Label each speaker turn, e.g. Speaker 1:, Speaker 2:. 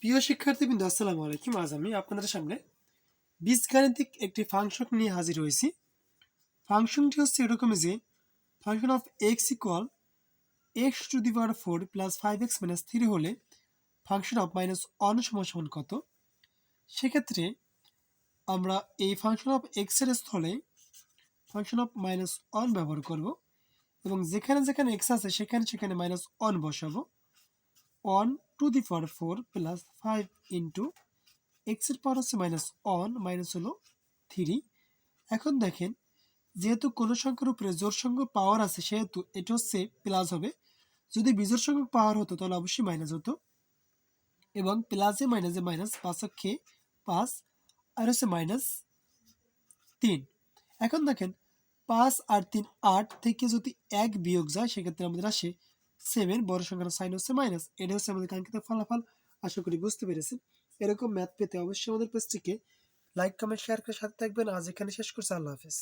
Speaker 1: প্রিয় শিক্ষার্থীবৃন্দ, আসসালামু আলাইকুম। আজ আমি আপনাদের সামনে বীজগাণিতিক একটি ফাংশন নিয়ে হাজির হয়েছি। ফাংশনটি হচ্ছে এরকমই যে function of x equal x to the power 4 plus 5x minus 3 হলে ফাংশন অফ মাইনাস 1 সমান সমান কত। সেক্ষেত্রে আমরা এই ফাংশন অফ এক্স এর স্থলে ফাংশন অফ মাইনাস 1 ব্যবহার করব এবং যেখানে যেখানে এক্স আছে সেখানে সেখানে মাইনাস 1 বসাবো। 1 to the power 4 plus 5 into x এর পাওয়ার হচ্ছে মাইনাস 1 মাইনাস হলো 3। এখন দেখেন, যেহেতু কোনো সংখ্যার উপরে জোড় সংখ্যক পাওয়ার আছে সেহেতু এটা হচ্ছে প্লাস হবে। যদি বিজোড় সংখ্যক পাওয়ার হতো তাহলে অবশ্যই মাইনাস হতো। এবং প্লাসে মাইনাসে মাইনাস, 5 5 আর হচ্ছে মাইনাস 3। এখন দেখেন 5 আর 3 8 থেকে যদি 1 বিয়োগ যায় সেক্ষেত্রে আমাদের আসে 7। বড় সংখ্যার সাইন হচ্ছে মাইনাস। এটা হচ্ছে আমাদের কাঙ্ক্ষিত ফলাফল। আশা করি বুঝতে পেরেছেন। এরকম ম্যাথ পেতে অবশ্যই আমাদের পেজটিকে লাইক কমেন্ট শেয়ার করে সাথে থাকবেন। আজ এখানে শেষ করছি। আল্লাহ হাফেজ।